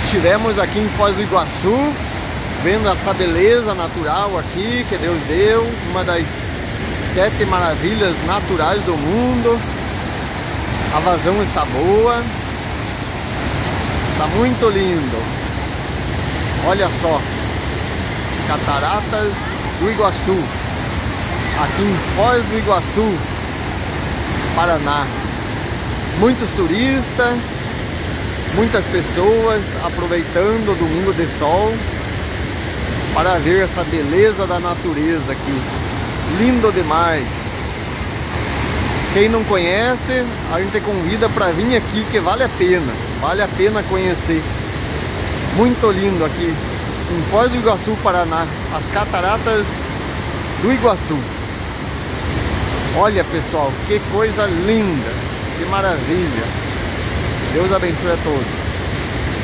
Estivemos aqui em Foz do Iguaçu, vendo essa beleza natural aqui que Deus deu, uma das 7 maravilhas naturais do mundo. A vazão está boa, está muito lindo. Olha só, Cataratas do Iguaçu, aqui em Foz do Iguaçu, Paraná. Muitos turistas, muitas pessoas aproveitando o domingo de sol para ver essa beleza da natureza aqui. Lindo demais. Quem não conhece, a gente convida para vir aqui, que vale a pena conhecer. Muito lindo aqui em Foz do Iguaçu, Paraná, as Cataratas do Iguaçu. Olha, pessoal, que coisa linda, que maravilha. Deus abençoe a todos.